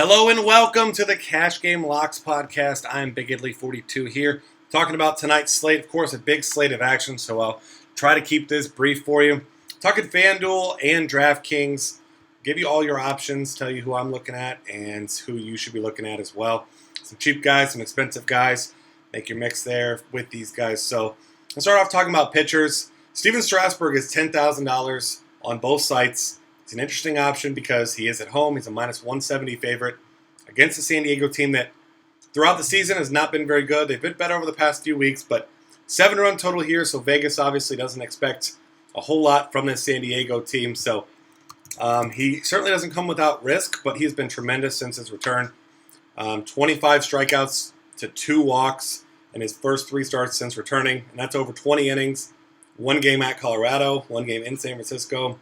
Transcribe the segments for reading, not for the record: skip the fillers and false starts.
Hello and welcome to the Cash Game Locks podcast. I'm Big Italy 42 here, talking about tonight's slate. Of course, a big slate of action, so I'll try to keep this brief for you. Talking FanDuel and DraftKings, give you all your options, tell you who I'm looking at and who you should be looking at as well. Some cheap guys, some expensive guys. Make your mix there with these guys. So I'll start off talking about pitchers. Steven Strasberg is $10,000 on both sites. It's an interesting option because he is at home. He's a minus 170 favorite against the San Diego team that throughout the season has not been very good. They've been better over the past few weeks, but 7-run total here, so Vegas obviously doesn't expect a whole lot from this San Diego team. So he certainly doesn't come without risk, but he's been tremendous since his return. 25 strikeouts to 2 walks in his first 3 starts since returning, and that's over 20 innings. 1 game at Colorado, 1 game in San Francisco.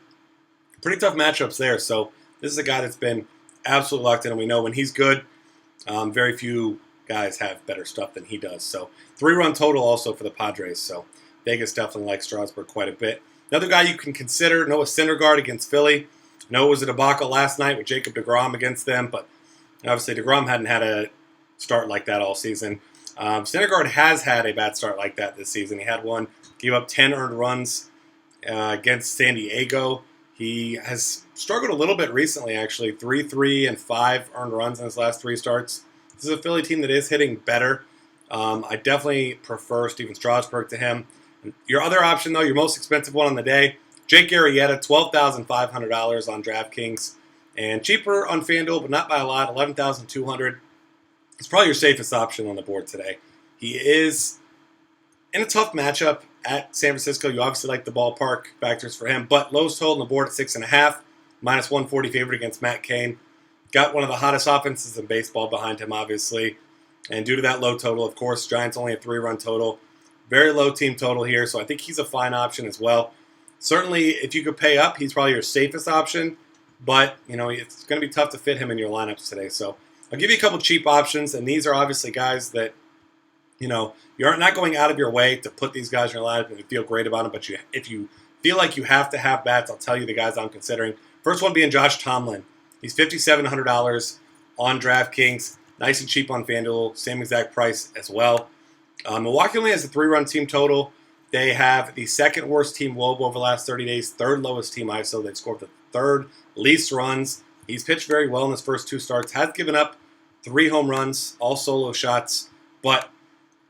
Pretty tough matchups there, so this is a guy that's been absolutely locked in, and we know when he's good, very few guys have better stuff than he does. So 3-run total also for the Padres, so Vegas definitely likes Strasburg quite a bit. Another guy you can consider, Noah Syndergaard against Philly. I know it was a debacle last night with Jacob deGrom against them, but obviously deGrom hadn't had a start like that all season. Syndergaard has had a bad start like that this season. He had one, gave up 10 earned runs against San Diego. He has struggled a little bit recently, actually. 3 and 5 earned runs in his last 3 starts. This is a Philly team that is hitting better. I definitely prefer Steven Strasberg to him. Your other option, though, your most expensive one on the day, Jake Arrieta, $12,500 on DraftKings. And cheaper on FanDuel, but not by a lot, $11,200. It's probably your safest option on the board today. He is in a tough matchup at San Francisco. You obviously like the ballpark factors for him, but lowest total on the board at 6.5, minus 140 favorite against Matt Cain. Got one of the hottest offenses in baseball behind him, obviously. And due to that low total, of course, Giants only a 3-run total. Very low team total here, so I think he's a fine option as well. Certainly, if you could pay up, he's probably your safest option, but it's going to be tough to fit him in your lineups today. So I'll give you a couple cheap options, and these are obviously guys that you're not going out of your way to put these guys in your lineup and you feel great about them, but if you feel like you have to have bats, I'll tell you the guys I'm considering. First one being Josh Tomlin. He's $5,700 on DraftKings. Nice and cheap on FanDuel. Same exact price as well. Milwaukee only has a 3-run team total. They have the second worst team WOBA over the last 30 days, third lowest team ISO. They've scored the third least runs. He's pitched very well in his first 2 starts. Has given up 3 home runs, all solo shots, but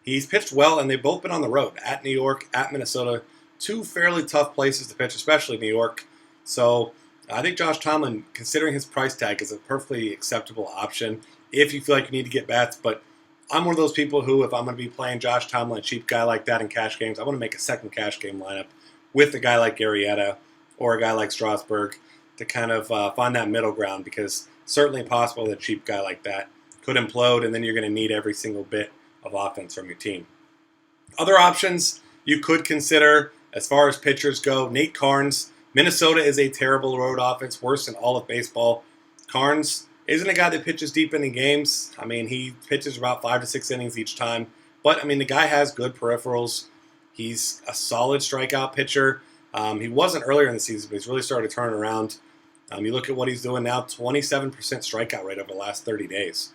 he's pitched well, and they've both been on the road, at New York, at Minnesota. 2 fairly tough places to pitch, especially New York. So I think Josh Tomlin, considering his price tag, is a perfectly acceptable option if you feel like you need to get bats. But I'm one of those people who, if I'm going to be playing Josh Tomlin, a cheap guy like that in cash games, I want to make a second cash game lineup with a guy like Arrieta or a guy like Strasburg to kind of find that middle ground, because certainly possible that a cheap guy like that could implode, and then you're going to need every single bit of offense from your team. Other options you could consider as far as pitchers go, Nate Karns. Minnesota is a terrible road offense, worse than all of baseball. Karns isn't a guy that pitches deep inning games. I mean, he pitches about 5 to 6 innings each time. But, the guy has good peripherals. He's a solid strikeout pitcher. He wasn't earlier in the season, but he's really started to turn around. You look at what he's doing now, 27% strikeout rate over the last 30 days.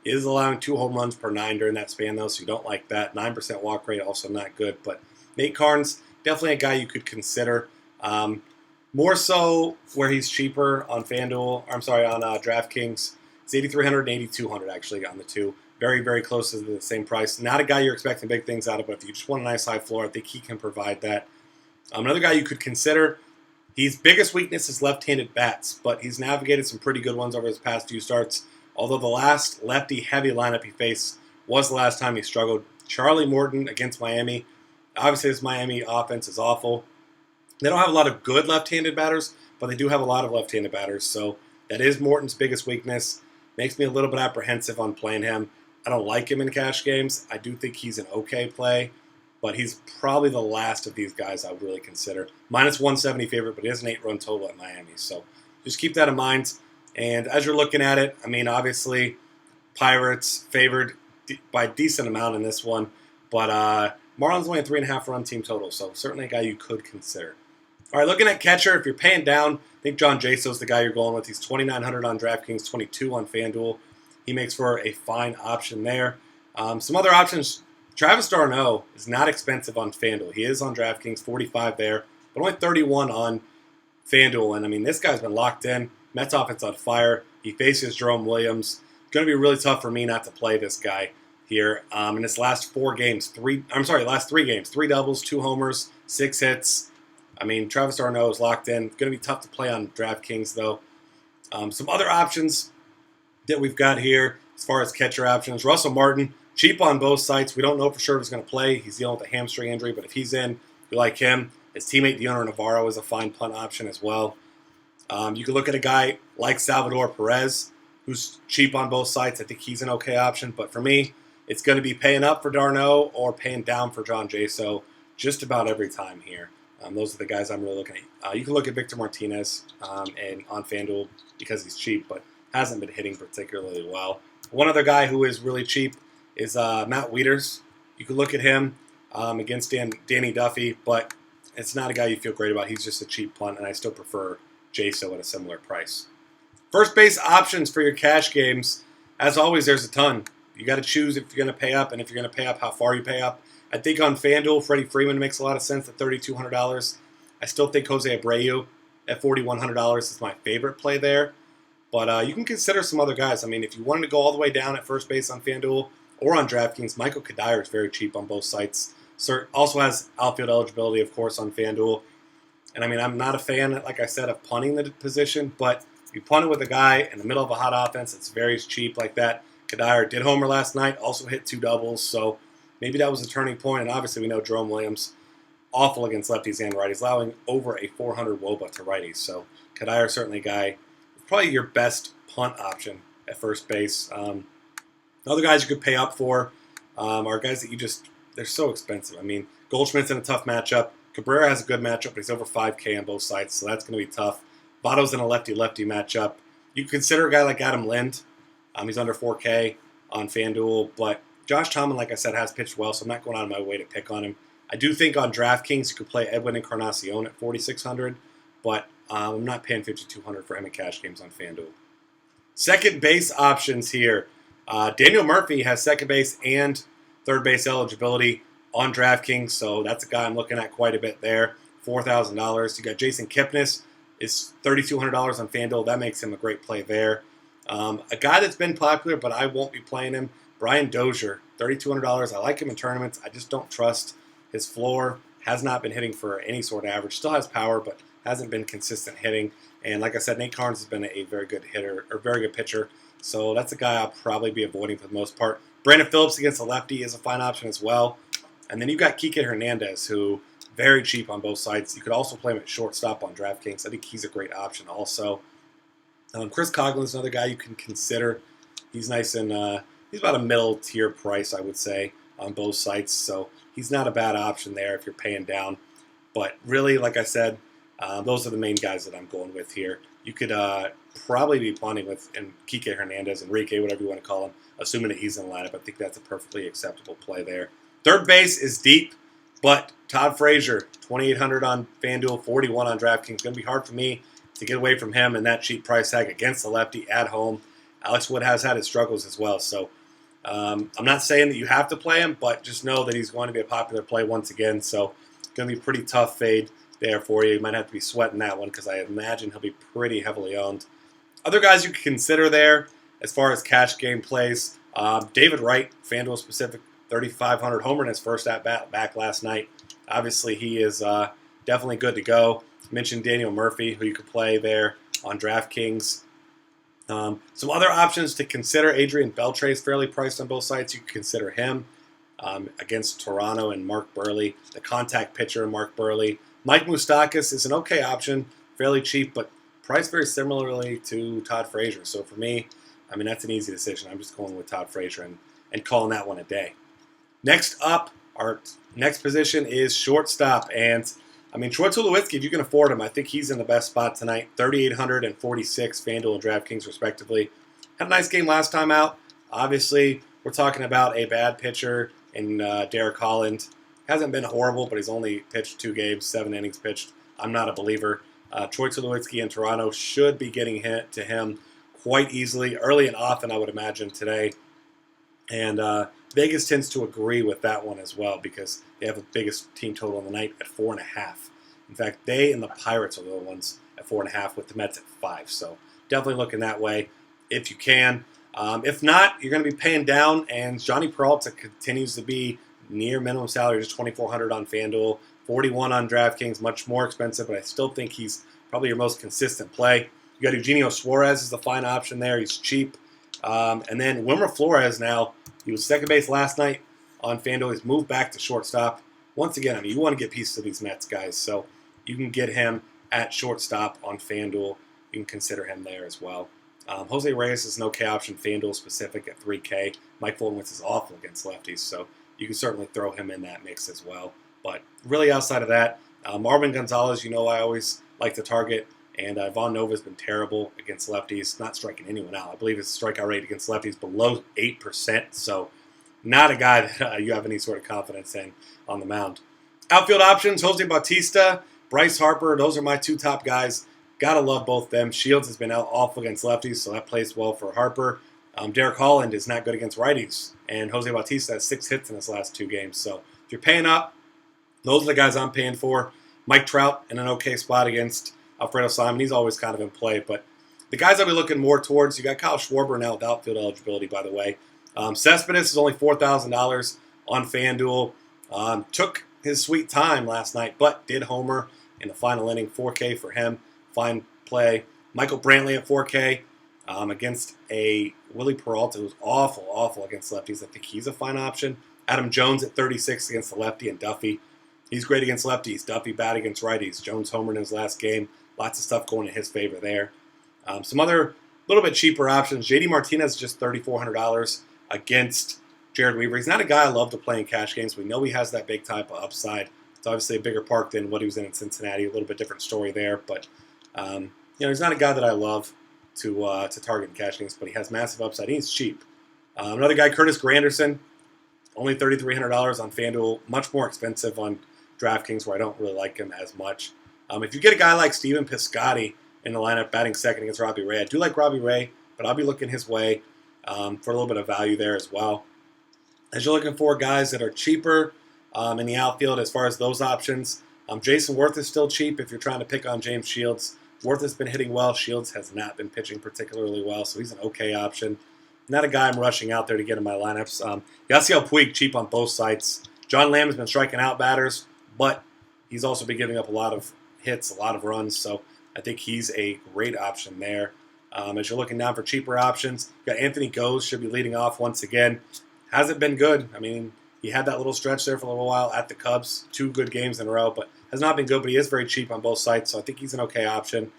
He is allowing 2 home runs per 9 during that span, though, so you don't like that. 9% walk rate, also not good. But Nate Karns, definitely a guy you could consider. More so where he's cheaper on FanDuel, on DraftKings. It's $8,300 and $8,200 actually on the 2. Very, very close to the same price. Not a guy you're expecting big things out of, but if you just want a nice high floor, I think he can provide that. Another guy you could consider, his biggest weakness is left-handed bats, but he's navigated some pretty good ones over his past few starts. Although the last lefty-heavy lineup he faced was the last time he struggled. Charlie Morton against Miami. Obviously, this Miami offense is awful. They don't have a lot of good left-handed batters, but they do have a lot of left-handed batters. So that is Morton's biggest weakness. Makes me a little bit apprehensive on playing him. I don't like him in cash games. I do think he's an okay play, but he's probably the last of these guys I would really consider. Minus 170 favorite, but he has an 8-run total at Miami. So just keep that in mind. And as you're looking at it, obviously, Pirates favored by a decent amount in this one. But Marlins only a 3.5-run team total, so certainly a guy you could consider. All right, looking at catcher, if you're paying down, I think John Jaso's the guy you're going with. He's 2,900 on DraftKings, 22 on FanDuel. He makes for a fine option there. Some other options, Travis d'Arnaud is not expensive on FanDuel. He is on DraftKings, 45 there, but only 31 on FanDuel. And, I mean, this guy's been locked in. Mets offense on fire. He faces Jerome Williams. It's going to be really tough for me not to play this guy here. In his last last 3 games, 3 doubles, 2 homers, 6 hits. I mean, Travis d'Arnaud is locked in. It's going to be tough to play on DraftKings, though. Some other options that we've got here as far as catcher options. Russell Morton, cheap on both sites. We don't know for sure if he's going to play. He's dealing with a hamstring injury, but if he's in, we like him. His teammate, Dioner Navarro, is a fine punt option as well. You can look at a guy like Salvador Perez, who's cheap on both sites. I think he's an okay option, but for me, it's going to be paying up for d'Arnaud or paying down for John Jaso just about every time here. Those are the guys I'm really looking at. You can look at Victor Martinez and on FanDuel because he's cheap, but hasn't been hitting particularly well. One other guy who is really cheap is Matt Wieters. You can look at him against Danny Duffy, but it's not a guy you feel great about. He's just a cheap punt, and I still prefer Jaso at a similar price. First base options for your cash games. As always, there's a ton. You got to choose if you're going to pay up, and if you're going to pay up, how far you pay up. I think on FanDuel, Freddie Freeman makes a lot of sense at $3,200. I still think Jose Abreu at $4,100 is my favorite play there. But you can consider some other guys. I mean, if you wanted to go all the way down at first base on FanDuel or on DraftKings, Michael Kadire is very cheap on both sites. Also has outfield eligibility, of course, on FanDuel. And I mean, I'm not a fan, like I said, of punting the position, but if you punt it with a guy in the middle of a hot offense, it's very cheap like that. Kadire did homer last night, also hit 2 doubles, so maybe that was a turning point. And obviously, we know Jerome Williams, awful against lefties and righties, allowing over a 400 WOBA to righties. So Kadire certainly a guy, probably your best punt option at first base. Other guys you could pay up for are guys that they're so expensive. I mean, Goldschmidt's in a tough matchup. Cabrera has a good matchup, but he's over 5K on both sides, so that's going to be tough. Votto's in a lefty-lefty matchup. You can consider a guy like Adam Lind. He's under 4K on FanDuel, but Josh Tomlin, like I said, has pitched well, so I'm not going out of my way to pick on him. I do think on DraftKings you could play Edwin Encarnacion at $4,600, but I'm not paying $5,200 for him in cash games on FanDuel. Second base options here. Daniel Murphy has second base and third base eligibility on DraftKings, so that's a guy I'm looking at quite a bit there. $4,000. You got Jason Kipnis is $3,200 on FanDuel. That makes him a great play there. A guy that's been popular, but I won't be playing him, Brian Dozier, $3,200. I like him in tournaments. I just don't trust his floor. Has not been hitting for any sort of average. Still has power, but hasn't been consistent hitting. And like I said, Nate Karns has been a very good hitter, or very good pitcher. So that's a guy I'll probably be avoiding for the most part. Brandon Phillips against a lefty is a fine option as well. And then you've got Kike Hernandez, who very cheap on both sides. You could also play him at shortstop on DraftKings. I think he's a great option also. Chris Coughlin's another guy you can consider. He's nice and he's about a middle tier price, I would say, on both sites. So he's not a bad option there if you're paying down. But really, like I said, those are the main guys that I'm going with here. You could probably be punting with Kike Hernandez, Enrique, whatever you want to call him, assuming that he's in the lineup. I think that's a perfectly acceptable play there. Third base is deep, but Todd Frazier, $2,800 on FanDuel, $41 on DraftKings. Going to be hard for me to get away from him and that cheap price tag against the lefty at home. Alex Wood has had his struggles as well, so I'm not saying that you have to play him, but just know that he's going to be a popular play once again, so it's going to be a pretty tough fade there for you. You might have to be sweating that one because I imagine he'll be pretty heavily owned. Other guys you could consider there as far as cash game plays, David Wright, FanDuel specific, 3,500 homer in his first at-bat back last night. Obviously, he is definitely good to go. Mentioned Daniel Murphy, who you could play there on DraftKings. Some other options to consider. Adrian Beltre is fairly priced on both sides. You could consider him against Toronto and Mark Burley, the contact pitcher Mark Burley. Mike Moustakas is an okay option, fairly cheap, but priced very similarly to Todd Frazier. So for me, I mean, that's an easy decision. I'm just going with Todd Frazier and calling that one a day. Next up, our next position is shortstop. And, I mean, Troy Tulowitzki, if you can afford him, I think he's in the best spot tonight. 3,800 and 46 FanDuel and DraftKings, respectively. Had a nice game last time out. Obviously, we're talking about a bad pitcher in Derek Holland. Hasn't been horrible, but he's only pitched 2 games, 7 innings pitched. I'm not a believer. Troy Tulowitzki in Toronto should be getting hit to him quite easily, early and often, I would imagine, today. And Vegas tends to agree with that one as well because they have the biggest team total on the night at 4.5. In fact, they and the Pirates are the only ones at 4.5 with the Mets at 5. So definitely looking that way if you can. If not, you're going to be paying down, and Johnny Peralta continues to be near minimum salary, just $2,400 on FanDuel, $41 on DraftKings, much more expensive, but I still think he's probably your most consistent play. You got Eugenio Suarez is the fine option there. He's cheap. And then Wilmer Flores now, he was second base last night on FanDuel. He's moved back to shortstop. Once again, I mean, you want to get pieces of these Mets guys, so you can get him at shortstop on FanDuel. You can consider him there as well. Jose Reyes is an okay option, FanDuel specific at $3K. Mike Foltynewicz is awful against lefties, so you can certainly throw him in that mix as well. But really outside of that, Marvin Gonzalez, I always like to target, and Vaughn Nova's been terrible against lefties, not striking anyone out. I believe his strikeout rate against lefties below 8%, so not a guy that you have any sort of confidence in on the mound. Outfield options, Jose Bautista, Bryce Harper, those are my two top guys. Got to love both them. Shields has been awful against lefties, so that plays well for Harper. Derek Holland is not good against righties, and Jose Bautista has 6 hits in his last 2 games. So if you're paying up, those are the guys I'm paying for. Mike Trout in an okay spot against Alfredo Simon. He's always kind of in play, but the guys I'll be looking more towards, you got Kyle Schwarber now with outfield eligibility, by the way. Cespedes is only $4,000 on FanDuel. Took his sweet time last night, but did homer in the final inning. 4K for him. Fine play. Michael Brantley at 4K against a Willie Peralta who's awful against lefties. I think he's a fine option. Adam Jones at 36 against the lefty, and Duffy. He's great against lefties. Duffy bad against righties. Jones homered in his last game. Lots of stuff going in his favor there. Some other little bit cheaper options. JD Martinez is just $3,400 against Jared Weaver. He's not a guy I love to play in cash games. We know he has that big type of upside. It's obviously a bigger park than what he was in Cincinnati. A little bit different story there, but he's not a guy that I love to target in cash games, but he has massive upside. He's cheap. Another guy, Curtis Granderson, only $3,300 on FanDuel. Much more expensive on DraftKings, where I don't really like him as much. If you get a guy like Steven Piscotty in the lineup batting second against Robbie Ray, I do like Robbie Ray, but I'll be looking his way for a little bit of value there as well. As you're looking for guys that are cheaper in the outfield as far as those options, Jason Worth is still cheap if you're trying to pick on James Shields. Worth has been hitting well. Shields has not been pitching particularly well, so he's an okay option. Not a guy I'm rushing out there to get in my lineups. Yasiel Puig, cheap on both sites. John Lamb has been striking out batters, but he's also been giving up a lot of hits, a lot of runs, so I think he's a great option there. As you're looking down for cheaper options, you got Anthony Goes, should be leading off once again. Hasn't been good. I mean, he had that little stretch there for a little while at the Cubs, 2 good games in a row, but has not been good, but he is very cheap on both sites, so I think he's an okay option.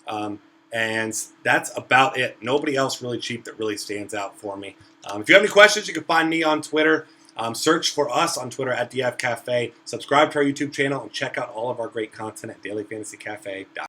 And that's about it. Nobody else really cheap that really stands out for me. If you have any questions, you can find me on Twitter. Search for us on Twitter at DF Cafe. Subscribe to our YouTube channel and check out all of our great content at dailyfantasycafe.com.